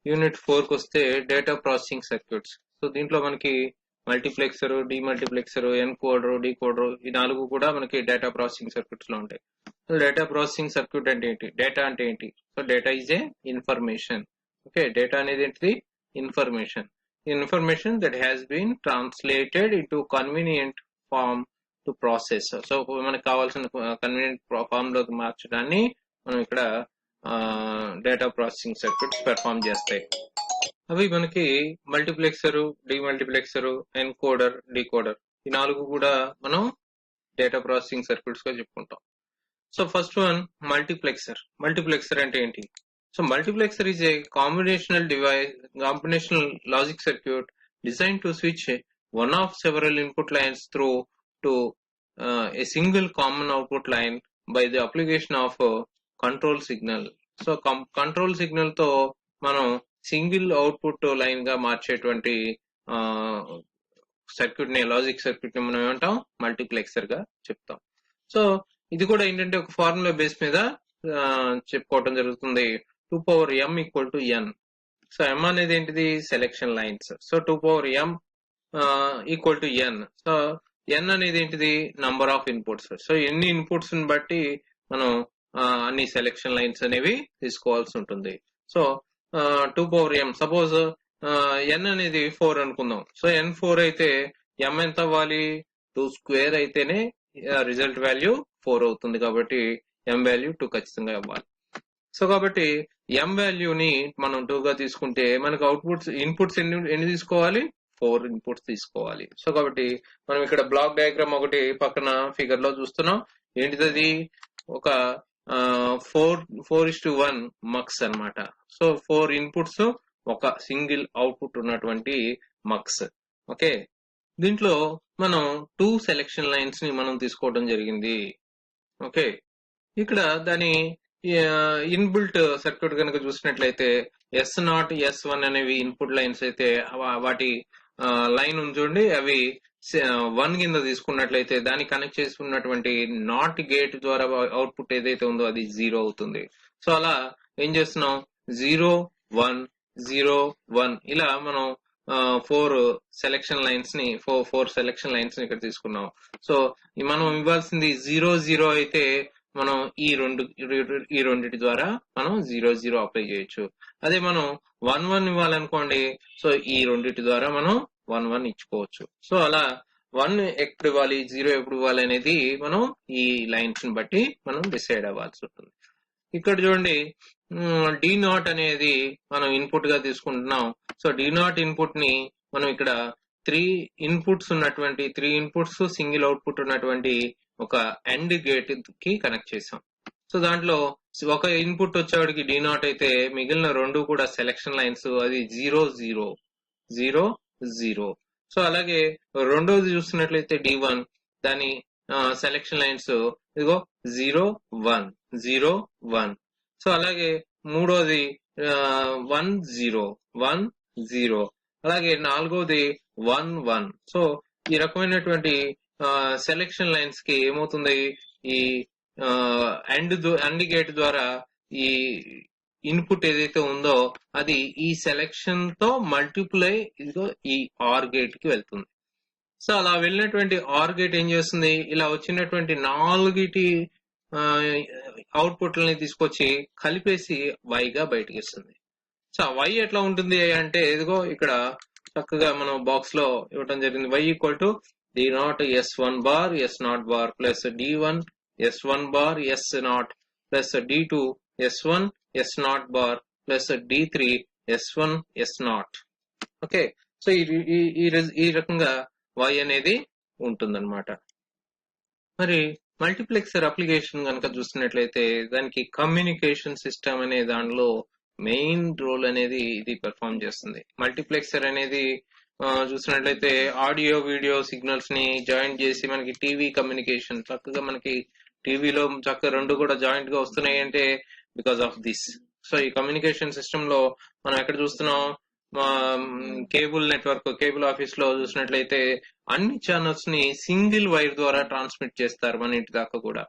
Unit 4 కి వస్తే data processing circuits. So దీంట్లో మనకి మల్టీప్లెక్సర్, డిమల్టీప్లెక్సర్, ఎన్కోడర్, డీకోడర్ ఈ 4 కూడా మనకి డేటా ప్రాసెసింగ్ సర్క్యూట్స్ లో ఉంటాయి. సో డేటా ప్రాసెసింగ్ సర్క్యూట్ అంటే ఏంటి, డేటా అంటే ఏంటి? So data is a information. Okay, data అనేది ఏంటిది? Information that has been translated into convenient form to process. So మనకు కావాల్సిన కన్వీనియంట్ ఫామ్ లోకి మార్చడాన్ని మనం ఇక్కడ డేటా ప్రాసెసింగ్ సర్క్యూట్స్ పెర్ఫామ్ చేస్తాయి. అవి మనకి మల్టీప్లెక్సర్, డిమల్టీప్లెక్సర్, ఎన్కోడర్, డీకోడర్ ఈ 4 కూడా మనం డేటా ప్రాసెసింగ్ సర్క్యూట్స్ గా చెప్పుకుంటాం. So first one multiplexer. Multiplexer అంటే ఏంటి? So multiplexer is a combinational logic circuit designed to switch one of several input lines through to a single common output line by the application of control signal. So control signal తో మనం single output line గా మార్చేటువంటి circuit ని, logic circuit ని మనం ఏమంటాం? Multiplexer గా చెప్తాం. So ఇది కూడా ఏంటంటే ఒక ఫార్ములా బేస్ మీద చెప్పుకోవటం జరుగుతుంది. 2 power m equal to n. So m అనేది ఏంటిది? Selection lines. So 2 power m equal to n. So n అనేది ఏంటిది? Number of inputs. సో ఎన్ని ఇన్పుట్స్ ని బట్టి మనం అన్ని సెలెక్షన్ లైన్స్ అనేవి తీసుకోవాల్సి ఉంటుంది. So 2 power m, suppose n అనేది 4 అనుకుందాం. సో n 4 అయితే m ఎంత అవ్వాలి? 2 స్క్వేర్ అయితేనే రిజల్ట్ వాల్యూ 4 అవుతుంది. కాబట్టి m వాల్యూ 2 ఖచ్చితంగా ఇవ్వాలి. సో కాబట్టి m వాల్యూని మనం 2 గా తీసుకుంటే మనకు ఇన్పుట్స్ ఎన్ని తీసుకోవాలి? 4 ఇన్పుట్స్ తీసుకోవాలి. సో కాబట్టి మనం ఇక్కడ బ్లాక్ డయాగ్రామ్ ఒకటి పక్కన ఫిగర్ లో చూస్తున్నాం. ఏంటిది? ఒక 4:1 మక్స్ అన్నమాట. సో 4 ఇన్పుట్స్, ఒక సింగిల్ అవుట్పుట్ ఉన్నటువంటి మక్స్. ఓకే, దీంట్లో మనం 2 సెలెక్షన్ లైన్స్ ని మనం తీసుకోవడం జరిగింది. ఓకే, ఇక్కడ దాని ఇన్బిల్ట్ సర్క్యూట్ కనుక చూసినట్లయితే S0, S1 అనేవి ఇన్పుట్ లైన్స్ అయితే వాటి లైన్ ఉంచండి, అవి 1 కింద తీసుకున్నట్లయితే దాన్ని కనెక్ట్ చేసుకున్నటువంటి నాట్ గేట్ ద్వారా అవుట్పుట్ ఏదైతే ఉందో అది 0 అవుతుంది. సో అలా ఏం చేస్తున్నాం? 0, 1, 0, 1 ఇలా మనం 4 సెలెక్షన్ లైన్స్ ని ఇక్కడ తీసుకున్నాం. సో మనం ఇవ్వాల్సింది 0, 0 అయితే మనం ఈ రెండిటి ద్వారా మనం 0, 0 అప్లై చేయొచ్చు. అదే మనం 1, 1 ఇవ్వాలనుకోండి, సో ఈ రెండిటి ద్వారా మనం 1, 1 ఇచ్చుకోవచ్చు. సో అలా 1 ఎప్పుడు ఇవ్వాలి, 0 ఎప్పుడు ఇవ్వాలి అనేది మనం ఈ లైన్స్ ని బట్టి మనం డిసైడ్ అవ్వాల్సి ఉంటుంది. ఇక్కడ చూడండి, D0 అనేది మనం ఇన్పుట్ గా తీసుకుంటున్నాం. సో D0 ఇన్పుట్ ని మనం ఇక్కడ 3 ఇన్పుట్స్ సింగిల్ అవుట్పుట్ ఉన్నటువంటి ఒక AND గేట్ కి కనెక్ట్ చేసాం. సో దాంట్లో ఒక ఇన్పుట్ వచ్చేవాడికి D0 అయితే మిగిలిన 2 కూడా సెలెక్షన్ లైన్స్, అది 0, 0, 0, 0. సో అలాగే రెండోది చూస్తున్నట్లయితే D1, దాని సెలెక్షన్ లైన్స్ ఇదిగో 0, 1, 0, 1. సో అలాగే మూడోది 1, 0, 1, 0. అలాగే నాలుగోది 1, 1. సో ఈ రకమైనటువంటి సెలెక్షన్ లైన్స్ కి ఏమవుతుంది? ఈ AND గేట్ ద్వారా ఈ ఇన్పుట్ ఏదైతే ఉందో అది ఈ సెలెక్షన్ తో మల్టిప్లై ఇదిగో ఈ OR గేట్ కి వెళ్తుంది. సో అలా వెళ్ళినటువంటి OR గేట్ ఏం చేస్తుంది? ఇలా వచ్చినటువంటి 4 అవుట్పుట్లని తీసుకొచ్చి కలిపేసి Y గా బయటకి ఇస్తుంది. సో Y ఎట్లా ఉంటుంది అంటే ఇదిగో ఇక్కడ చక్కగా మనం బాక్స్ లో ఇవ్వడం జరిగింది. Y equal to D0 S1 bar S0 bar plus D1 S1 bar S0 plus D2 S1 S0 bar plus D3 S1 S0. Okay, so ఈ రకంగా Y అనేది ఉంటుందన్నమాట. మరి మల్టీప్లెక్సర్ అప్లికేషన్ కనుక చూస్తున్నట్లయితే దానికి కమ్యూనికేషన్ సిస్టమ్ అనే దానిలో మెయిన్ రోల్ అనేది ఇది పెర్ఫామ్ చేస్తుంది. మల్టీప్లెక్సర్ అనేది చూసినట్లయితే ఆడియో వీడియో సిగ్నల్స్ ని జాయింట్ చేసి మనకి టీవీ కమ్యూనికేషన్ చక్కగా మనకి టీవీలో చక్కగా 2 కూడా జాయింట్ గా వస్తున్నాయి అంటే బికాస్ ఆఫ్ దిస్. సో ఈ కమ్యూనికేషన్ సిస్టమ్ లో మనం ఎక్కడ చూస్తున్నాం? కేబుల్ నెట్వర్క్, కేబుల్ ఆఫీస్ లో చూసినట్లయితే అన్ని ఛానల్స్ ని సింగిల్ వైర్ ద్వారా ట్రాన్స్మిట్ చేస్తారు మన ఇంటి దాకా కూడా.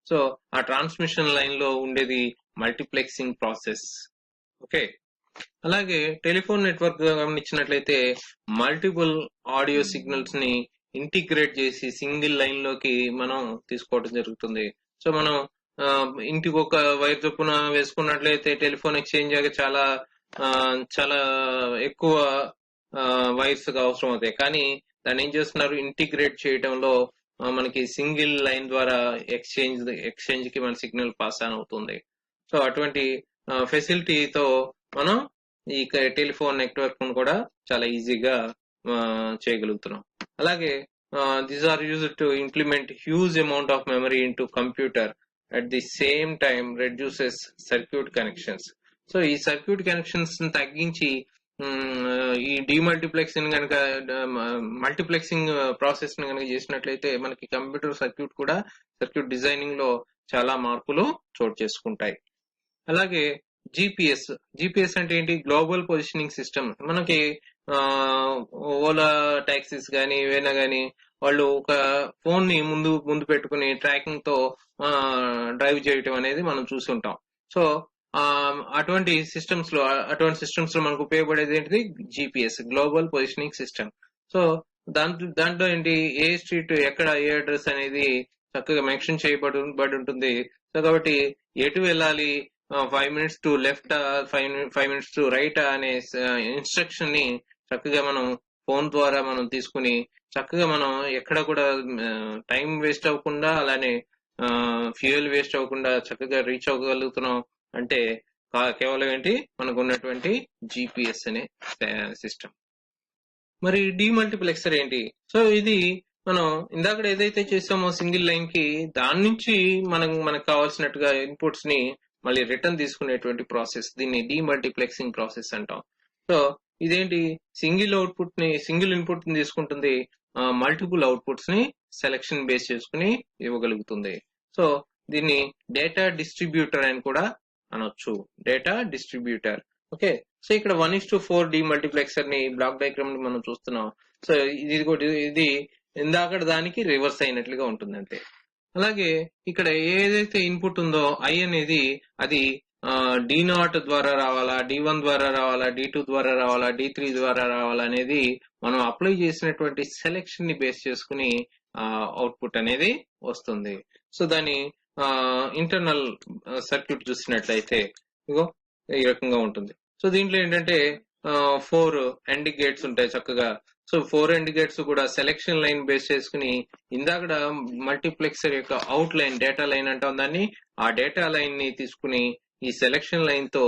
సో ఆ ట్రాన్స్మిషన్ లైన్ లో ఉండేది మల్టీప్లెక్సింగ్ ప్రాసెస్. ఓకే, అలాగే టెలిఫోన్ నెట్వర్క్ గమనించినట్లయితే మల్టిపుల్ ఆడియో సిగ్నల్స్ ని ఇంటిగ్రేట్ చేసి సింగిల్ లైన్ లోకి మనం తీసుకోవడం జరుగుతుంది. సో మనం ఇంటికి ఒక వైర్ చొప్పున వేసుకున్నట్లయితే టెలిఫోన్ ఎక్స్చేంజ్ చాలా చాలా ఎక్కువ వైర్స్ అవసరం అవుతాయి. కానీ దాన్ని ఏం చేస్తున్నారు, ఇంటిగ్రేట్ చేయడంలో మనకి సింగిల్ లైన్ ద్వారా ఎక్స్చేంజ్ కి మన సిగ్నల్ పాస్ ఆన్ అవుతుంది. సో అటువంటి ఫెసిలిటీతో మనం ఈ టెలిఫోన్ నెట్వర్క్ కూడా చాలా ఈజీగా చేయగలుగుతున్నాం. అలాగే these are used to implement huge amount of memory in to computer at the same time reduces circuit connections. So ఈ సర్క్యూట్ కనెక్షన్స్ తగ్గించి ఈ డిమల్టీప్లెక్సింగ్ కనుక మల్టీప్లెక్సింగ్ ప్రాసెస్ ని కనుక చేసినట్లయితే మనకి కంప్యూటర్ సర్క్యూట్ డిజైనింగ్ లో చాలా మార్పులు చోటు చేసుకుంటాయి. అలాగే జిపిఎస్ అంటే ఏంటి? Global positioning system. మనకి ఓలా టాక్సీస్ కానీ ఏవైనా కానీ వాళ్ళు ఒక ఫోన్ ని ముందు పెట్టుకుని ట్రాకింగ్ తో డ్రైవ్ చేయటం అనేది మనం చూసి ఉంటాం. సో అటువంటి సిస్టమ్స్ లో మనకు ఉపయోగపడేది ఏంటిది? GPS, global positioning system. So దాంట్లో ఏంటి, ఏ స్ట్రీట్ ఎక్కడ ఏ అడ్రస్ అనేది చక్కగా మెన్షన్ చేయబడి ఉంటుంది. సో కాబట్టి ఎటు వెళ్ళాలి, 5 minutes to left, 5 minutes to right అనే ఇన్స్ట్రక్షన్ ని చక్కగా మనం ఫోన్ ద్వారా మనం తీసుకుని చక్కగా మనం ఎక్కడ కూడా టైం వేస్ట్ అవ్వకుండా, అలానే ఫ్యూయల్ వేస్ట్ అవ్వకుండా చక్కగా రీచ్ అవ్వగలుగుతున్నాం అంటే కేవలం ఏంటి, మనకు ఉన్నటువంటి జిపిఎస్ అనే సిస్టమ్. మరి డిమల్టీప్లెక్సర్ ఏంటి? సో ఇది మనం ఇందాక ఏదైతే చేసామో సింగిల్ లైన్ కి, దాని నుంచి మనకు కావాల్సినట్టుగా ఇన్పుట్స్ ని మళ్ళీ రిటర్న్ తీసుకునేటువంటి ప్రాసెస్, దీన్ని డిమల్టీప్లెక్సింగ్ ప్రాసెస్ అంటాం. సో ఇదేంటి, సింగిల్ ఇన్పుట్ ని తీసుకుంటుంది, మల్టిపుల్ అవుట్పుట్స్ ని సెలెక్షన్ బేస్ చేసుకుని ఇవ్వగలుగుతుంది. సో దీన్ని డేటా డిస్ట్రిబ్యూటర్ అని కూడా అనొచ్చు, డేటా డిస్ట్రిబ్యూటర్. ఓకే, సో ఇక్కడ 1:4 డిమల్టీప్లెక్సర్ ని బ్లాక్ డయాగ్రామ్ ని మనం చూస్తున్నాం. సో ఇది ఇందాక దానికి రివర్స్ అయినట్లుగా ఉంటుంది అంతే. అలాగే ఇక్కడ ఏదైతే ఇన్పుట్ ఉందో ఐ అనేది అది D0 ద్వారా రావాలా, D1 ద్వారా రావాలా, D2 ద్వారా రావాలా, D3 ద్వారా రావాలా అనేది మనం అప్లై చేసినటువంటి సెలెక్షన్ ని బేస్ చేసుకుని అవుట్పుట్ అనేది వస్తుంది. సో దాని ఇంటర్నల్ సర్క్యూట్ చూసినట్లయితే ఇగో ఈ రకంగా ఉంటుంది. సో దీంట్లో ఏంటంటే 4 ఎండ్ గేట్స్ ఉంటాయి చక్కగా. సో 4 ఎండ్ గేట్స్ కూడా సెలెక్షన్ లైన్ బేస్ చేసుకుని ఇందాక మల్టీప్లెక్సర్ యొక్క అవుట్ లైన్, డేటా లైన్ అంటాం దాన్ని, ఆ డేటా లైన్ ని తీసుకుని ఈ సెలెక్షన్ లైన్ తో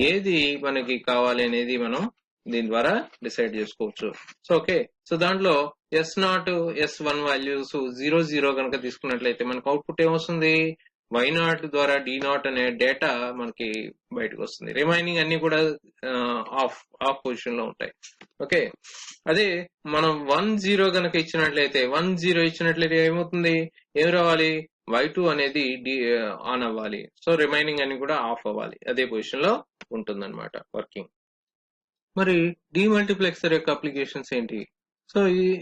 ఏది మనకి కావాలి అనేది మనం దీని ద్వారా డిసైడ్ చేసుకోవచ్చు. సో ఓకే, సో దాంట్లో S0, S1 వాల్యూస్ 0 కనుక తీసుకున్నట్లయితే మనకు అవుట్పుట్ ఏమొస్తుంది, Y0 ద్వారా D0 అనే డేటా మనకి బయటకు వస్తుంది. రిమైనింగ్ అన్ని కూడా ఆఫ్ పొజిషన్ లో ఉంటాయి. ఓకే, అదే మనం 1-0 కనుక ఇచ్చినట్లయితే ఏమవుతుంది, ఏం రావాలి, Y2 అనేది ఆన్ అవ్వాలి. సో రిమైనింగ్ అన్ని కూడా ఆఫ్ అవ్వాలి, అదే పొజిషన్ లో ఉంటుంది అనమాట వర్కింగ్. మరి డిమల్టీప్లెక్సర్ యొక్క అప్లికేషన్స్ ఏంటి? సో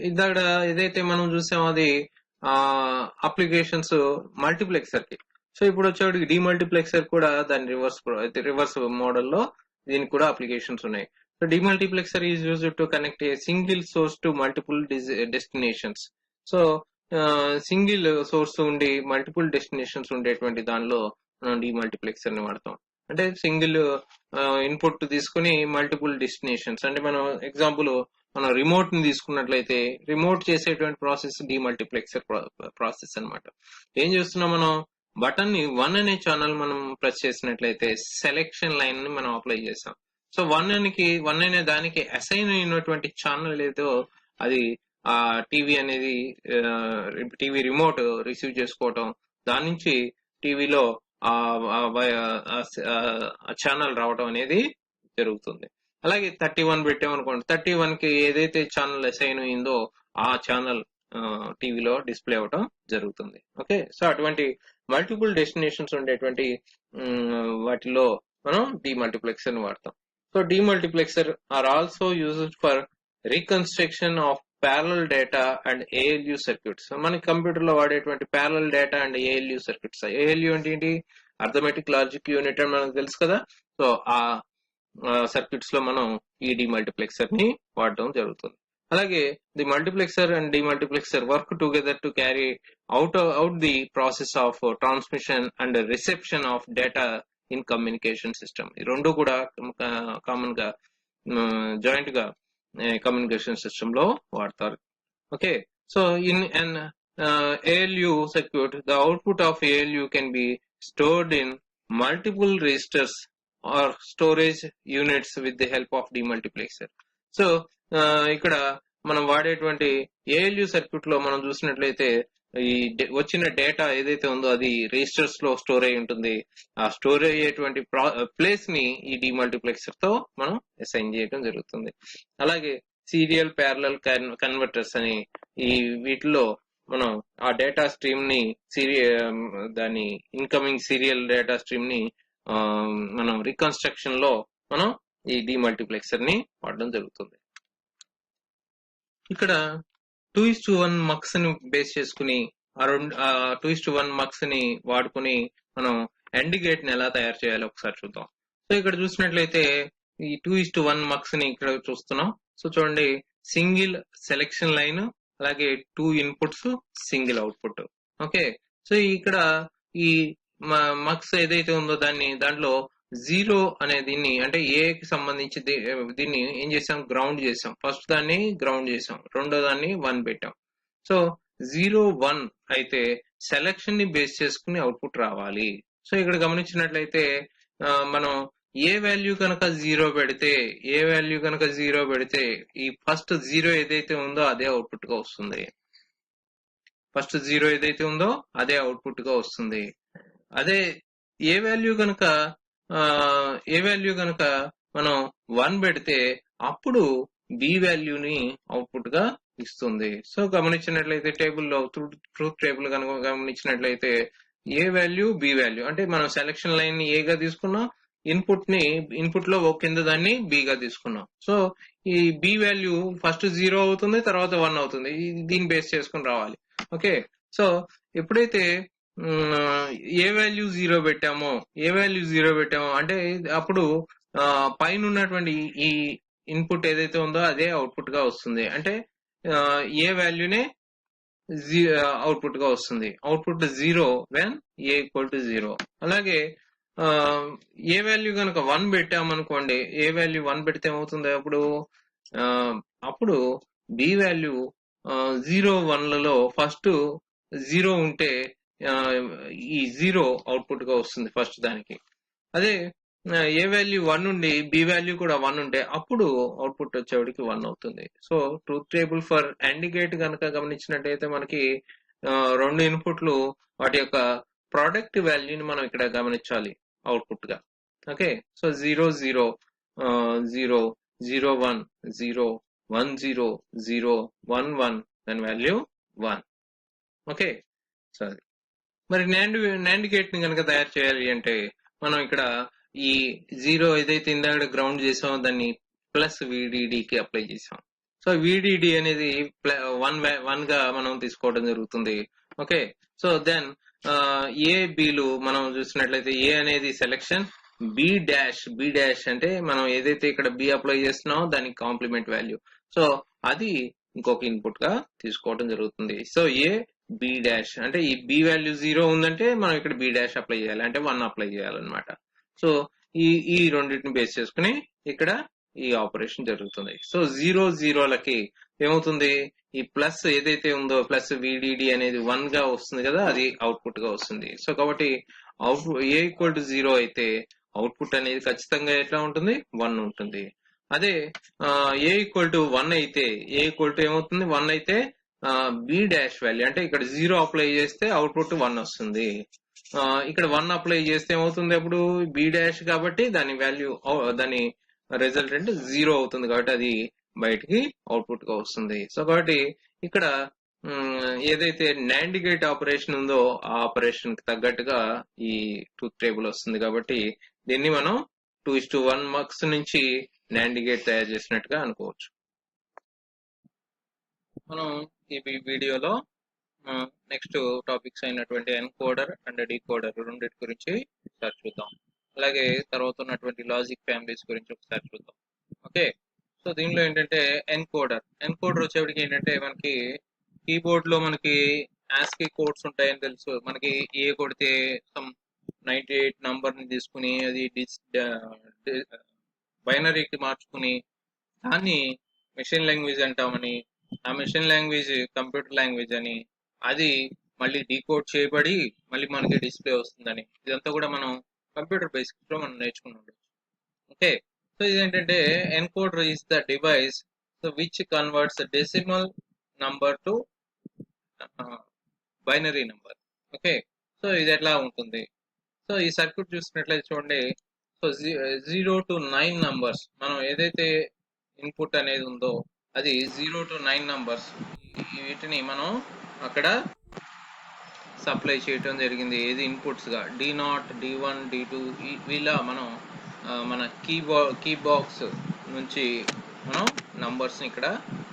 ఇందాక ఏదైతే మనం చూసామో అది అప్లికేషన్స్ మల్టీప్లెక్సర్ కి. సో ఇప్పుడు వచ్చేవాడికి డిమల్టీప్లెక్సర్ కూడా దాని రివర్స్ మోడల్లో దీనికి కూడా అప్లికేషన్స్ ఉన్నాయి. So demultiplexer is used to connect a single source to multiple destinations. So single source ఉండి మల్టిపుల్ డెస్టినేషన్స్ ఉండేటువంటి దానిలో మనం డిమల్టీప్లెక్సర్ ని వాడతాం. అంటే సింగిల్ ఇన్పుట్ తీసుకుని మల్టిపుల్ డెస్టినేషన్స్, అంటే మనం ఎగ్జాంపుల్ మనం రిమోట్ ని తీసుకున్నట్లయితే రిమోట్ చేసేటువంటి ప్రాసెస్ డిమల్టీప్లెక్సర్ ప్రాసెస్ అన్నమాట. ఏం చేస్తున్నాం, మనం బటన్ ని 1 అనే ఛానల్ మనం ప్రెస్ చేసినట్లయితే సెలెక్షన్ లైన్ ని మనం అప్లై చేస్తాం. సో 1 అనే దానికి అసైన్ అయినటువంటి ఛానల్ ఏదో అది ఆ టీవీ అనేది టీవీ రిమోట్ రిసీవ్ చేసుకోవటం, దాని నుంచి టీవీలో ఛానల్ రావడం అనేది జరుగుతుంది. అలాగే 31 పెట్టామనుకోండి, 31 కి ఏదైతే ఛానల్ అసైన్ అయిందో ఆ ఛానల్ టీవీలో డిస్ప్లే అవటం జరుగుతుంది. ఓకే, సో అటువంటి మల్టిపుల్ డెస్టినేషన్స్ ఉండేటువంటి వాటిలో మనం డిమల్టీప్లెక్సర్ ని వాడతాం. So demultiplexer are also used for reconstruction of parallel data and ALU circuits. మనకి కంప్యూటర్ లో వాడేటువంటి parallel data and ALU circuits. ALU అంటే ఏంటి, అర్థమెటిక్ లాజిక్ యూనిట్ అని మనకు తెలుసు కదా. సో సర్క్యూట్స్ లో మనం ఈ డిమల్టిప్లెక్సర్ ని వాడడం జరుగుతుంది. అలాగే the multiplexer and demultiplexer work together to carry out the process of transmission and reception of data in communication system. ఈ రెండు కూడా కామన్ గా జాయింట్ గా కమ్యూనికేషన్ సిస్టమ్ లో వాడతారు. Okay, so in an ALU circuit, the output of ALU can be stored in multiple registers or storage units with the help of demultiplexer. So ఇక్కడ మనం వాడేటువంటి ALU సర్క్యూట్ లో మనం చూసినట్లయితే ఈ వచ్చిన డేటా ఏదైతే ఉందో అది రిజిస్టర్స్ లో స్టోర్ అయి ఉంటుంది. ఆ స్టోర్ అయ్యేటువంటి ప్లేస్ ని ఈ డిమల్టిప్లెక్సర్ తో మనం అసైన్ చేయడం జరుగుతుంది. అలాగే సీరియల్ ప్యారలల్ కన్వర్టర్స్ అని ఈ వీటిలో మనం ఆ డేటా స్ట్రీమ్ ని దాని ఇన్కమింగ్ సీరియల్ డేటా స్ట్రీమ్ ని మనం రికన్స్ట్రక్షన్ లో మనం ఈ డిమల్టిప్లెక్సర్ ని వాడడం జరుగుతుంది. ఇక్కడ 2:1 మక్స్ ని బేస్ చేసుకుని 2:1 మక్స్ ని వాడుకుని మనం ఎండ్ గేట్ ని ఎలా తయారు చేయాలో ఒకసారి చూద్దాం. సో ఇక్కడ చూసినట్లయితే ఈ 2:1 మక్స్ ని ఇక్కడ చూస్తున్నాం. సో చూడండి, సింగిల్ సెలెక్షన్ లైన్, అలాగే 2 inputs, single output. Okay, so ఇక్కడ ఈ మక్స్ ఏదైతే ఉందో దాంట్లో 0 అనే దీన్ని అంటే ఏ కి సంబంధించి దీన్ని ఏం చేసాం, గ్రౌండ్ చేసాం. ఫస్ట్ దాన్ని గ్రౌండ్ చేసాం, రెండో దాన్ని 1 పెట్టాం. సో 0-1 అయితే సెలెక్షన్ ని బేస్ చేసుకుని అవుట్పుట్ రావాలి. సో ఇక్కడ గమనించినట్లయితే మనం ఏ వాల్యూ కనుక 0 పెడితే ఈ ఫస్ట్ 0 ఏదైతే ఉందో అదే అవుట్పుట్ గా వస్తుంది. ఫస్ట్ 0 ఏదైతే ఉందో అదే అవుట్పుట్ గా వస్తుంది. అదే ఏ వాల్యూ కనుక మనం 1 పెడితే అప్పుడు బి వాల్యూని అవుట్పుట్ గా ఇస్తుంది. సో గమనించినట్లయితే టేబుల్లో ట్రూత్ టేబుల్ కనుక గమనించినట్లయితే ఏ వాల్యూ బి వాల్యూ అంటే మనం సెలక్షన్ లైన్ ని ఏగా తీసుకున్నాం, ఇన్పుట్ లో కింద దాన్ని బి గా తీసుకున్నాం. సో ఈ బి వాల్యూ ఫస్ట్ 0 అవుతుంది, తర్వాత 1 అవుతుంది. దీన్ని బేస్ చేసుకుని రావాలి. ఓకే, సో ఎప్పుడైతే ఏ వాల్యూ 0 పెట్టామో అంటే అప్పుడు పైన ఉన్నటువంటి ఈ ఇన్పుట్ ఏదైతే ఉందో అదే అవుట్పుట్ గా వస్తుంది. అంటే ఏ వాల్యూనే అవుట్పుట్ గా వస్తుంది. Output 0 when a equal to 0. అలాగే ఏ వాల్యూ కనుక 1 పెట్టామనుకోండి, ఏ వాల్యూ 1 పెడితే ఏమవుతుంది, అప్పుడు బి వాల్యూ 0-1లలో ఫస్ట్ 0 ఉంటే ఈ 0 అవుట్పుట్ గా వస్తుంది ఫస్ట్ దానికి. అదే ఏ వాల్యూ 1 ఉండి బి వాల్యూ కూడా 1 ఉంటే అప్పుడు అవుట్పుట్ వచ్చేవాడికి 1 అవుతుంది. So truth table for AND gate కనుక గమనించినట్టయితే మనకి 2 ఇన్పుట్లు వాటి యొక్క ప్రోడక్ట్ వాల్యూని మనం ఇక్కడ గమనించాలి అవుట్పుట్ గా. ఓకే, సో 0-0, 0, 0-1, 0, 1-0, 0, 1-1, దాని వాల్యూ 1. ఓకే, సో మరి నాండ్ గేట్ ని కనుక తయారు చేయాలి అంటే మనం ఇక్కడ ఈ 0 ఏదైతే ఇందాక గ్రౌండ్ చేసామో దాన్ని ప్లస్ VDD కి అప్లై చేసాం. సో VDD అనేది 1 గా మనం తీసుకోవడం జరుగుతుంది. ఓకే, సో దెన్ ఏ బిలు మనం చూసినట్లయితే ఏ అనేది సెలెక్షన్, బి డాష్ అంటే మనం ఏదైతే ఇక్కడ బి అప్లై చేస్తున్నామో దానికి కాంప్లిమెంట్ వాల్యూ. సో అది ఇంకొక ఇన్పుట్ గా తీసుకోవడం జరుగుతుంది. సో ఏ బి డాష్ అంటే ఈ బి వాల్యూ 0 ఉందంటే మనం ఇక్కడ బి డాష్ అప్లై చేయాలి, అంటే 1 అప్లై చేయాలన్నమాట. సో ఈ రెండింటిని బేస్ చేసుకుని ఇక్కడ ఈ ఆపరేషన్ జరుగుతుంది. సో 0-0లకి ఏమవుతుంది, ఈ ప్లస్ ఏదైతే ఉందో ప్లస్ VDD అనేది 1 గా వస్తుంది కదా, అది అవుట్పుట్ గా వస్తుంది. సో కాబట్టి ఏ ఈక్వల్ టు 0 అయితే అవుట్పుట్ అనేది ఖచ్చితంగా ఎట్లా ఉంటుంది, 1 ఉంటుంది. అదే ఏ ఈక్వల్ టు 1 అయితే ఏమవుతుంది, 1 అయితే బి డాష్ వాల్యూ అంటే ఇక్కడ 0 అప్లై చేస్తే అవుట్పుట్ 1 వస్తుంది. ఇక్కడ 1 అప్లై చేస్తే ఏమవుతుంది, అప్పుడు బి డాష్ కాబట్టి దాని వాల్యూ దాని రిజల్టెంట్ 0 అవుతుంది కాబట్టి అది బయటికి అవుట్పుట్ గా వస్తుంది. సో కాబట్టి ఇక్కడ ఏదైతే నాండ్ గేట్ ఆపరేషన్ ఉందో ఆ ఆపరేషన్ కి తగ్గట్టుగా ఈ ట్రూత్ టేబుల్ వస్తుంది. కాబట్టి దీన్ని మనం 2:1 మక్స్ నుంచి నాండ్ గేట్ తయారు చేసినట్టుగా అనుకోవచ్చు. మనం ఈ వీడియోలో నెక్స్ట్ టాపిక్స్ అయినటువంటి ఎన్కోడర్ అండ్ డీకోడర్ రెండింటి గురించి చూద్దాం. అలాగే తర్వాత ఉన్నటువంటి లాజిక్ ఫ్యామిలీస్ గురించి ఒకసారి చూద్దాం. ఓకే, సో దీనిలో ఏంటంటే ఎన్కోడర్ వచ్చేప్పటికి ఏంటంటే మనకి కీబోర్డ్ లో మనకి ASCII కోడ్స్ ఉంటాయని తెలుసు. మనకి ఏ కొడితే సమ్ 98 నంబర్ ని తీసుకుని అది బైనరీకి మార్చుకుని దాన్ని మెషిన్ లాంగ్వేజ్ అంటామని, ఆ మెషిన్ లాంగ్వేజ్ కంప్యూటర్ లాంగ్వేజ్ అని, అది మళ్ళీ డీకోడ్ చేయబడి మళ్ళీ మనకి డిస్ప్లే వస్తుందని, ఇదంతా కూడా మనం కంప్యూటర్ బేసిక్స్ లో మనం నేర్చుకుని ఉండొచ్చు. ఓకే, సో ఇదేంటంటే encoder is the device so which converts decimal number to binary number. Okay, so ఇది ఎట్లా ఉంటుంది? సో ఈ సర్క్యూట్ చూసినట్లయితే చూడండి. సో 0 to 9 నంబర్స్ మనం ఏదైతే ఇన్పుట్ అనేది ఉందో అది 0 to 9 నంబర్స్, వీటిని మనం అక్కడ సప్లై చేయటం జరిగింది. ఏది ఇన్పుట్స్ గా D0, D1, D2 వీళ్ళ మనం మన కీ బాక్స్ నుంచి మనం నంబర్స్ ని ఇక్కడ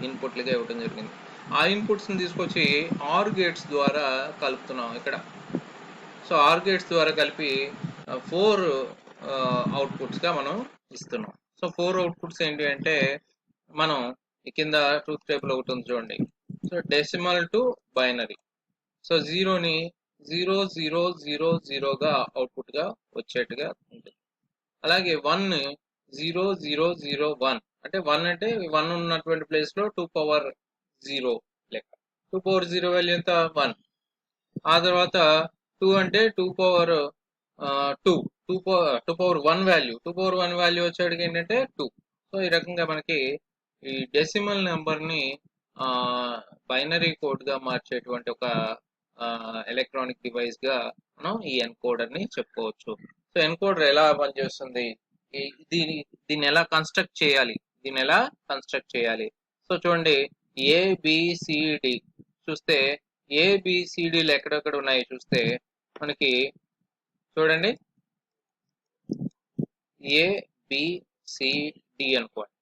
ఇన్పుట్లుగా ఇవ్వడం జరిగింది. ఆ ఇన్పుట్స్ ని తీసుకొచ్చి ఆర్ గేట్స్ ద్వారా కలుపుతున్నాం ఇక్కడ. సో ఆర్ గేట్స్ ద్వారా కలిపి 4 అవుట్పుట్స్ గా మనం ఇస్తున్నాం. సో 4 అవుట్పుట్స్ ఏంటి అంటే మనం ఈ కింద ట్రూత్ టేబుల్ ఒకటి ఉంది చూడండి. So decimal to binary. So జీరోని 0000గా అవుట్పుట్ గా వచ్చేట్టుగా ఉంటుంది. అలాగే 1 0001 అంటే 1 అంటే 1 ఉన్నటువంటి ప్లేస్ లో 2 power 0 లెక్క. 2 power 0 వాల్యూ ఎంత? 1. ఆ తర్వాత 2 అంటే 2 power 2, 2 power 1 value, 2 power 1 value వచ్చేటికి ఏంటంటే 2. సో ఈ రకంగా మనకి ఈ డెసిమల్ నెంబర్ ని బైనరీ కోడ్ గా మార్చేటువంటి ఒక ఎలక్ట్రానిక్ డివైస్ గా మనం ఈ ఎన్కోడర్ ని చెప్పుకోవచ్చు. సో ఎన్కోడర్ ఎలా పనిచేస్తుంది, దీన్ని ఎలా కన్స్ట్రక్ట్ చేయాలి? సో చూడండి, ABCD చూస్తే ABCDలు ఎక్కడెక్కడ ఉన్నాయి చూస్తే మనకి చూడండి ABCD అనుకోండి.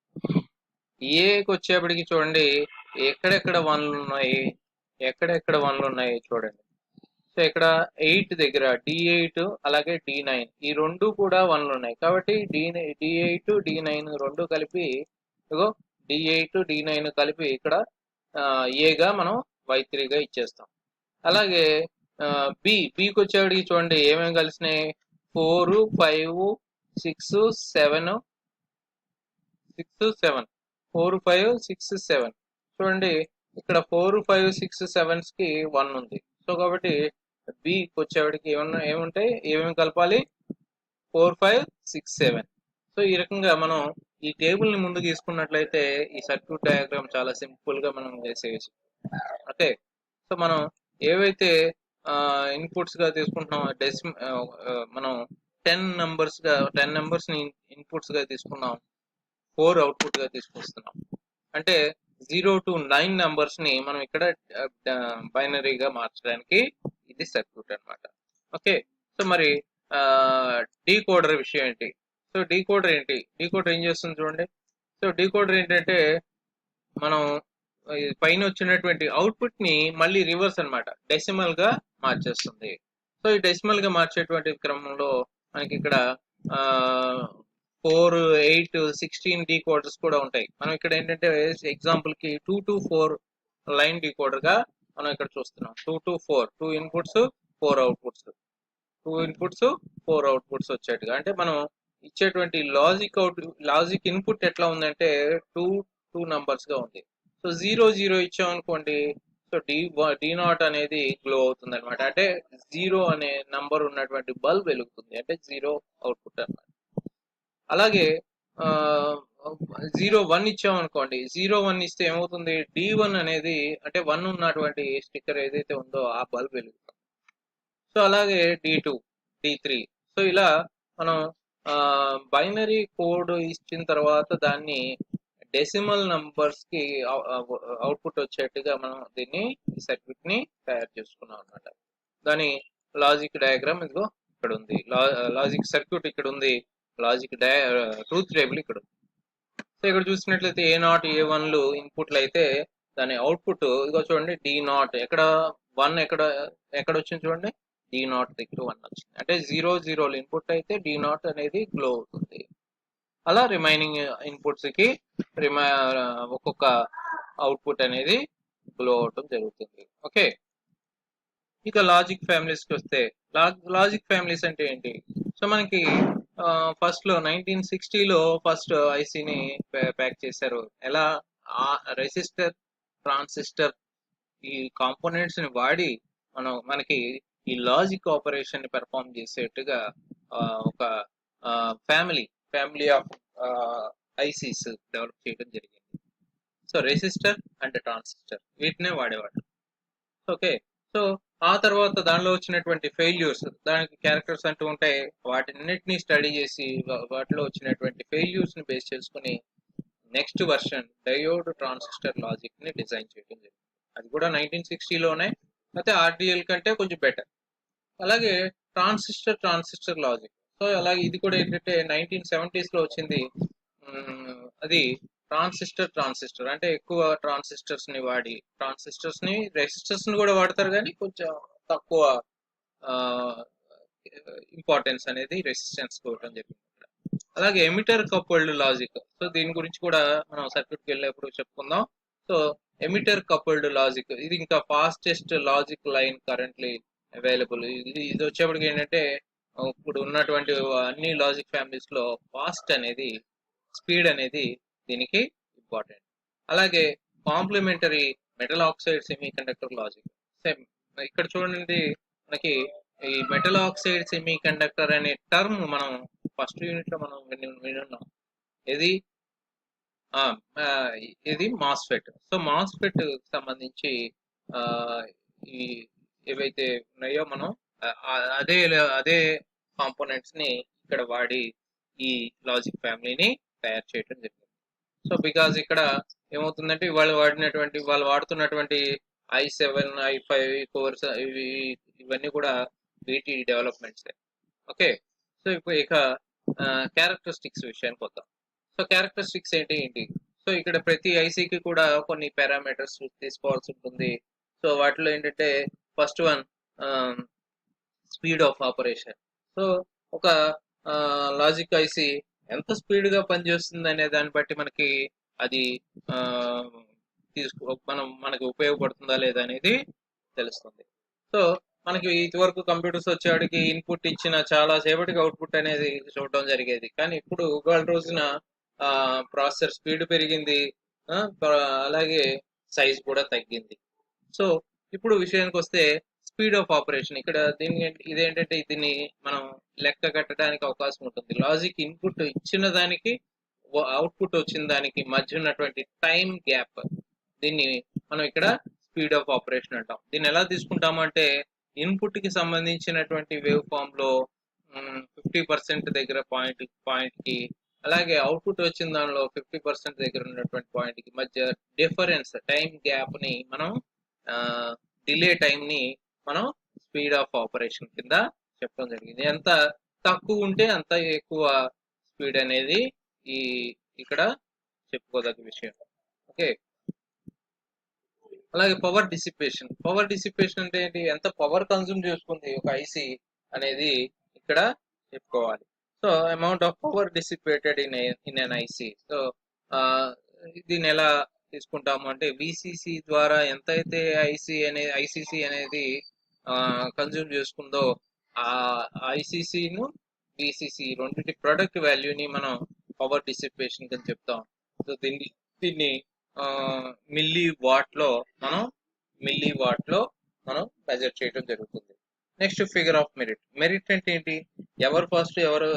ఏకి వచ్చేప్పటికి చూడండి ఎక్కడెక్కడ వన్లు ఉన్నాయి చూడండి. సో ఇక్కడ 8 దగ్గర D8 అలాగే D9 ఈ రెండు కూడా వన్లు ఉన్నాయి. కాబట్టి D8 D9 రెండు కలిపి ఇగో D8 D9 కలిపి ఇక్కడ ఏగా మనం Y3 గా ఇచ్చేస్తాం. అలాగే బికి వచ్చేవాడికి చూడండి ఏమేమి కలిసినాయి, 4 5 6 7 4 5 6 7 చూడండి ఇక్కడ 4 5 6 7 కి 1 ఉంది. సో కాబట్టి బికి వచ్చేవాడికి ఏముంటాయి, ఏమేమి కలపాలి, 4 5 6 7. సో ఈ రకంగా మనం ఈ టేబుల్ ని ముందు తీసుకున్నట్లయితే ఈ సర్క్యూట్ డయాగ్రామ్ చాలా సింపుల్ గా మనం చేసేయచ్చు. ఓకే, సో మనం ఏవైతే ఇన్పుట్స్ గా తీసుకుంటున్నాం, మనం 10 నంబర్స్ ని ఇన్పుట్స్ గా తీసుకున్నాం, 4 అవుట్పుట్ గా తీసుకొస్తున్నాం. అంటే 0 to 9 నంబర్స్ ని మనం ఇక్కడ బైనరీగా మార్చడానికి ఇది సర్క్యూట్ అన్నమాట. ఓకే, సో మరి డీకోడర్ విషయం ఏంటి? సో డీకోడర్ ఏం చేస్తుంది చూడండి. సో డీకోడర్ ఏంటంటే మనం పైన వచ్చినటువంటి అవుట్పుట్ ని మళ్ళీ రివర్స్ అన్నమాట, డెసిమల్ గా మార్చేస్తుంది. సో ఈ డెసిమల్ గా మార్చేటువంటి క్రమంలో మనకి ఇక్కడ 4 8 16 డీకోడర్స్ కూడా ఉంటాయి. మనం ఇక్కడ ఏంటంటే ఎగ్జాంపుల్ కి 2 to 4 లైన్ డీకోడర్ గా మనం ఇక్కడ చూస్తున్నాం. 2 to 4 2 inputs 4 outputs, 2 inputs 4 outputs వచ్చేట్టుగా. అంటే మనం ఇచ్చేటువంటి లాజిక్ ఇన్పుట్ ఎట్లా ఉందంటే 2 నంబర్స్ గా ఉంది. సో 0 0 ఇచ్చామనుకోండి, సో D0 అనేది గ్లో అవుతుంది అనమాట. అంటే 0 అనే నంబర్ ఉన్నటువంటి బల్బ్ వెలుగుతుంది, అంటే 0 అవుట్పుట్ అనమాట. అలాగే 0 1 ఇచ్చామనుకోండి, 0 1 ఇస్తే ఏమవుతుంది, D1 అనేది అంటే 1 ఉన్నటువంటి స్టిక్కర్ ఏదైతే ఉందో ఆ బల్బ్ వెలుగుతుంది. సో అలాగే D2 D3. సో ఇలా మనం బైనరీ కోడ్ ఇచ్చిన తర్వాత దాన్ని డెసిమల్ నంబర్స్ కి అవుట్పుట్ వచ్చేట్టుగా మనం దీన్ని ఈ సర్క్యూట్ ని తయారు చేసుకున్నాం అనమాట. దాని లాజిక్ డయాగ్రామ్ ఇదిగో ఇక్కడ ఉంది, లాజిక్ సర్క్యూట్ ఇక్కడ ఉంది, లాజిక్ ట్రూత్ టేబుల్ ఇక్కడ ఉంది. సో ఇక్కడ చూసినట్లయితే A0 A1లు ఇన్పుట్లు అయితే దాని అవుట్పుట్ ఇదిగో చూడండి D0 ఎక్కడ 1 ఎక్కడ వచ్చింది చూడండి, D0 దగ్గర 1 వచ్చింది. అంటే 0 ఇన్పుట్ అయితే D0 అనేది గ్లో అవుతుంది. అలా రిమైనింగ్ ఇన్పుట్స్ కి ఒక్కొక్క అవుట్పుట్ అనేది గ్లో అవటం జరుగుతుంది. ఓకే, ఇక లాజిక్ ఫ్యామిలీస్ కి వస్తే లాజిక్ ఫ్యామిలీస్ అంటే ఏంటి? సో మనకి ఫస్ట్ లో 1960లో ఫస్ట్ ఐసీని ప్యాక్ చేశారు. ఎలా? రెసిస్టర్, ట్రాన్సిస్టర్ ఈ కాంపోనెంట్స్ ని వాడి మనకి ఈ లాజిక్ ఆపరేషన్ ని పెర్ఫామ్ చేసేట్టుగా ఒక ఫ్యామిలీ ఆఫ్ ఐసీస్ డెవలప్ చేయడం జరిగింది. సో రెసిస్టర్ అండ్ ట్రాన్సిస్టర్ వీటినే వాడేవాడు. ఓకే, సో ఆ తర్వాత దానిలో వచ్చినటువంటి ఫెయిల్యూర్స్, దానికి క్యారెక్టర్స్ అంటూ ఉంటాయి. వాటిన్నిటిని స్టడీ చేసి వాటిలో వచ్చినటువంటి ఫెయిల్యూర్స్ ని బేస్ చేసుకుని next version diode transistor logic ని డిజైన్ చేయడం జరిగింది. అది కూడా 1960లోనే, అయితే ఆర్డిఎల్ కంటే కొంచెం బెటర్. అలాగే ట్రాన్సిస్టర్ లాజిక్. సో అలాగే ఇది కూడా ఏంటంటే 1970s లో వచ్చింది. అది ట్రాన్సిస్టర్ అంటే ఎక్కువ ట్రాన్సిస్టర్స్ ని వాడి, రెసిస్టర్స్ ని కూడా వాడతారు కానీ కొంచెం తక్కువ ఇంపార్టెన్స్ అనేది రెసిస్టెన్స్ ఇవ్వడం జరిగింది. అలాగే ఎమిటర్ కపుల్డ్ లాజిక్. సో దీని గురించి కూడా మనం సర్క్యూట్కి వెళ్ళేప్పుడు చెప్పుకుందాం. సో ఎమిటర్ కపుల్డ్ లాజిక్ ఇది ఇంకా fastest logic line currently available. ఇది వచ్చేప్పటికి ఏంటంటే ఇప్పుడు ఉన్నటువంటి అన్ని లాజిక్ ఫ్యామిలీస్ లో స్పీడ్ అనేది దీనికి ఇంపార్టెంట్. అలాగే complementary metal oxide semiconductor logic. Same ఇక్కడ చూడండి, మనకి ఈ మెటల్ ఆక్సైడ్ సెమీ కండక్టర్ అనే టర్మ్ మనం ఫస్ట్ యూనిట్ లో మనం వినున్నాం. ఇది మాస్ఫెట్. సో మాస్ఫెట్ సంబంధించి ఈ ఏవైతే ఉన్నాయో మనం అదే కాంపోనెంట్స్ ని ఇక్కడ వాడి ఈ లాజిక్ ఫ్యామిలీని తయారు చేయడం జరిగింది. సో బికాజ్ ఇక్కడ ఏమవుతుందంటే వాళ్ళు వాడుతున్నటువంటి i7, i5 కోర్స్ ఇవన్నీ కూడా వీటి డెవలప్మెంట్స్. ఓకే, సో ఇప్పుడు ఇక క్యారెక్టరిస్టిక్స్ విషయానికి వద్దాం. సో క్యారెక్టరిస్టిక్స్ ఏంటి? సో ఇక్కడ ప్రతి ఐసీకి కూడా కొన్ని పారామీటర్స్ తీసుకోవాల్సి ఉంటుంది. సో వాటిలో ఏంటంటే first one speed of operation. So ఒక లాజిక్ ఐసీ ఎంత స్పీడ్ గా పనిచేస్తుంది అనే దాన్ని బట్టి మనకి అది మనకి ఉపయోగపడుతుందా లేదా అనేది తెలుస్తుంది. సో మనకి ఇదివరకు కంప్యూటర్స్ వచ్చేవాడికి ఇన్పుట్ ఇచ్చిన చాలా సేపటికి అవుట్పుట్ అనేది చూడడం జరిగేది. కానీ ఇప్పుడు ఇవాళ రోజున ప్రాసెసర్ స్పీడ్ పెరిగింది, అలాగే సైజ్ కూడా తగ్గింది. సో ఇప్పుడు విషయానికి వస్తే స్పీడ్ ఆఫ్ ఆపరేషన్. ఇక్కడ ఇదేంటంటే దీన్ని మనం లెక్క కట్టడానికి అవకాశం ఉంటుంది. లాజిక్ ఇన్పుట్ ఇచ్చిన దానికి అవుట్పుట్ వచ్చిన దానికి మధ్య ఉన్నటువంటి టైం గ్యాప్, దీన్ని మనం ఇక్కడ స్పీడ్ ఆఫ్ ఆపరేషన్ అంటాం. దీన్ని ఎలా తీసుకుంటాము అంటే ఇన్పుట్ కి సంబంధించినటువంటి వేవ్ ఫామ్ లో 50% దగ్గర పాయింట్ కి, అలాగే అవుట్పుట్ వచ్చిన దానిలో 50% దగ్గర ఉన్నటువంటి పాయింట్ కి మధ్య డిఫరెన్స్ టైం గ్యాప్ ని మనం డిలే టైం ని మనం స్పీడ్ ఆఫ్ ఆపరేషన్ కింద చెప్పడం జరిగింది. ఎంత తక్కువ ఉంటే అంత ఎక్కువ స్పీడ్ అనేది ఇక్కడ చెప్పుకోదగ్గ విషయం. ఓకే, అలాగే పవర్ డిసిపేషన్ అంటే ఏంటి? ఎంత పవర్ కన్జ్యూమ్ చేసుకుంది ఒక ఐసీ అనేది ఇక్కడ చెప్పుకోవాలి. So amount of power dissipated in an IC. So దీన్ని ఎలా తీసుకుంటాము అంటే విసిసి ద్వారా ఎంతైతే ఐసీసీ అనేది కన్జ్యూమ్ చేసుకుందో ఆ ఐసీసీను విసిసి రెండింటి ప్రొడక్ట్ వాల్యూని మనం పవర్ డిసిపేషన్ అని చెప్తాం. సో దీన్ని మిల్లీ వాట్ లో మనం మెజర్ చేయడం జరుగుతుంది. నెక్స్ట్ ఫిగర్ ఆఫ్ మెరిట్ అంటే ఏంటి? ఎవరు ఫస్ట్ ఎవరు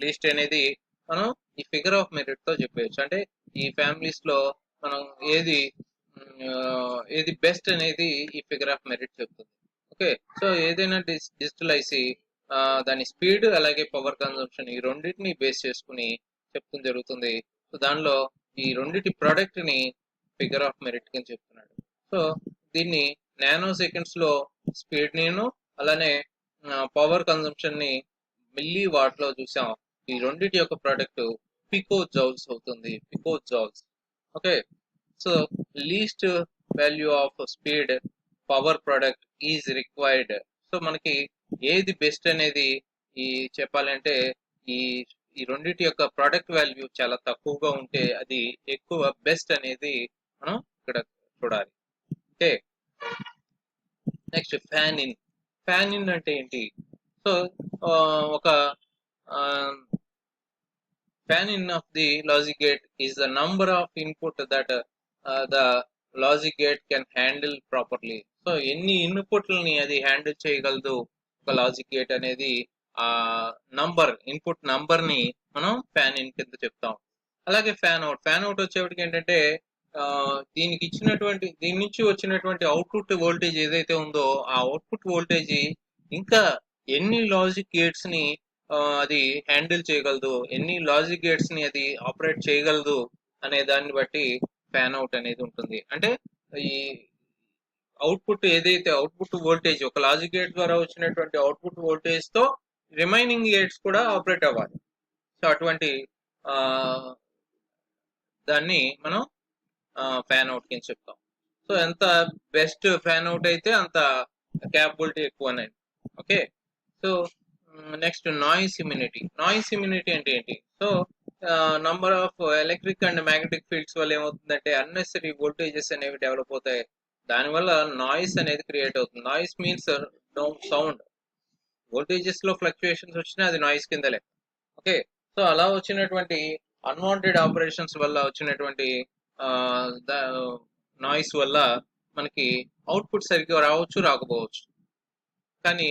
లీస్ట్ అనేది మనం ఈ ఫిగర్ ఆఫ్ మెరిట్ తో చెప్పేయచ్చు. అంటే ఈ ఫ్యామిలీస్ లో మనం ఏది బెస్ట్ అనేది ఈ ఫిగర్ ఆఫ్ మెరిట్ చెప్తుంది. ఓకే, సో ఏదైనా డిజిటల్ ఐసీ దాని స్పీడ్ అలాగే పవర్ కన్సంప్షన్ ఈ రెండింటిని బేస్ చేసుకుని చెప్తుంది జరుగుతుంది. సో దానిలో ఈ రెండింటి ప్రోడక్ట్ ని ఫిగర్ ఆఫ్ మెరిట్ కింద చెప్తున్నాడు. సో దీన్ని నానో సెకండ్స్ లో స్పీడ్ నేను అలానే పవర్ కన్సంప్షన్ ని మిల్లీ వాట్ లో చూసాం. ఈ రెండింటి యొక్క ప్రోడక్ట్ పికో జౌల్స్ అవుతుంది. Okay, so least value of speed power product is required. So మనకి ఏది బెస్ట్ అనేది ఈ చెప్పాలంటే ఈ ఈ రెండింటి యొక్క ప్రొడక్ట్ వాల్యూ చాలా తక్కువగా ఉంటే అది ఎక్కువ బెస్ట్ అనేది మనం ఇక్కడ చూడాలి. Okay, next fan in. Fan in అంటే ఏంటి? సో ఒక fan in of the logic gate is the number of input that the logic gate can handle properly. So ఎన్ని ఇన్పుట్లని అది హ్యాండిల్ చేయగలదు ఒక లాజిక్ గేట్ అనేది ఆ ఇన్పుట్ నంబర్ ని మనం ఫ్యాన్ ఇన్ కింద చెప్తాం. అలాగే ఫ్యాన్ అవుట్ వచ్చేప్పటికి ఏంటంటే దీని నుంచి వచ్చినటువంటి అవుట్పుట్ వోల్టేజ్ ఏదైతే ఉందో ఆ అవుట్పుట్ వోల్టేజ్ ఇంకా ఎన్ని లాజిక్ గేట్స్ ని అది హ్యాండిల్ చేయగలదు, ఎన్ని లాజిక్ గేట్స్ ని అది ఆపరేట్ చేయగలదు అనే దాన్ని బట్టి ఫ్యాన్ అవుట్ అనేది ఉంటుంది. అంటే ఈ అవుట్పుట్ ఏదైతే అవుట్పుట్ వోల్టేజ్ ఒక లాజిక్ గేట్ ద్వారా వచ్చినటువంటి అవుట్పుట్ వోల్టేజ్ తో రిమైనింగ్ గేట్స్ కూడా ఆపరేట్ అవ్వాలి. సో అటువంటి దాన్ని మనం ఫ్యాన్ అవుట్ కింద చెప్తాం. సో ఎంత బెస్ట్ ఫ్యాన్ అవుట్ అయితే అంత క్యాపబిలిటీ ఎక్కువ అనేది. Okay, so next noise immunity. Noise immunity అంటే ఏంటి? So number of electric and magnetic fields వల్ల ఏమవుతుందంటే అన్నెసరీ వోల్టేజెస్ అనేవి డెవలప్ అవుతాయి. దానివల్ల నాయిస్ అనేది క్రియేట్ అవుతుంది. Noise means sound. వోల్టేజెస్ లో ఫ్లక్చుయేషన్స్ వచ్చినా అది నాయిస్ కింద లెక్క. ఓకే, సో అలా వచ్చినటువంటి అన్వాంటెడ్ ఆపరేషన్స్ వల్ల వచ్చినటువంటి నాయిస్ వల్ల మనకి అవుట్పుట్ సరిగ్గా రావచ్చు, రాకపోవచ్చు. కానీ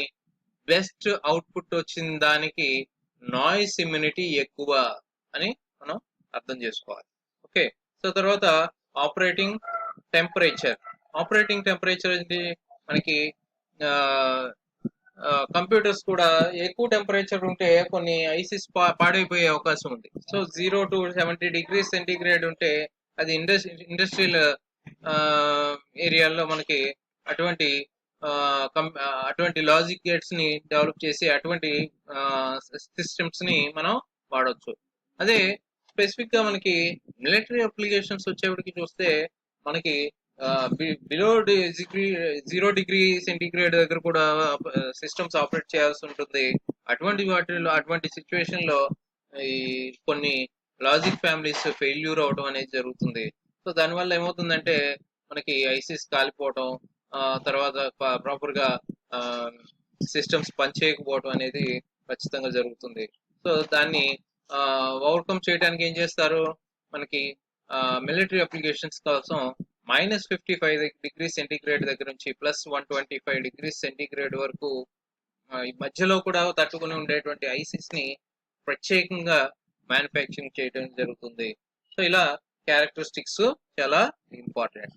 బెస్ట్ అవుట్పుట్ వచ్చిన దానికి నాయిస్ ఇమ్యూనిటీ ఎక్కువ అని మనం అర్థం చేసుకోవాలి. ఓకే, సో తర్వాత ఆపరేటింగ్ టెంపరేచర్. ఆపరేటింగ్ టెంపరేచర్ అంటే మనకి కంప్యూటర్స్ కూడా ఎక్కువ టెంపరేచర్ ఉంటే కొన్ని ఐసిస్ పాడైపోయే అవకాశం ఉంది. సో 0 to 70 degrees సెంటీగ్రేడ్ ఉంటే అది ఇండస్ట్రియల్ ఏరియాల్లో మనకి అటువంటి అటువంటి లాజిక్ గేట్స్ ని డెవలప్ చేసి అటువంటి సిస్టమ్స్ ని మనం వాడవచ్చు. అదే స్పెసిఫిక్ గా మనకి మిలిటరీ అప్లికేషన్స్ వచ్చేప్పటికి చూస్తే మనకి బిలో 0 degree సెంటీగ్రేడ్ దగ్గర కూడా సిస్టమ్స్ ఆపరేట్ చేయాల్సి ఉంటుంది. అటువంటి సిచ్యువేషన్ లో ఈ కొన్ని లాజిక్ ఫ్యామిలీస్ ఫెయిల్యూర్ అవడం అనేది జరుగుతుంది. సో దానివల్ల ఏమవుతుందంటే మనకి ఐసిస్ కాలిపోవడం, తర్వాత ప్రాపర్ గా సిస్టమ్స్ పనిచేయకపోవడం అనేది ఖచ్చితంగా జరుగుతుంది. సో దాన్ని ఓవర్కమ్ చేయడానికి ఏం చేస్తారు, మనకి మిలిటరీ అప్లికేషన్స్ కోసం -55 degrees సెంటీగ్రేడ్ దగ్గర నుంచి +125 degrees సెంటీగ్రేడ్ వరకు ఈ మధ్యలో కూడా తట్టుకుని ఉండేటువంటి ఐసిస్ ని ప్రత్యేకంగా మ్యానుఫ్యాక్చరింగ్ చేయడం జరుగుతుంది. సో ఇలా క్యారెక్టరిస్టిక్స్ చాలా ఇంపార్టెంట్.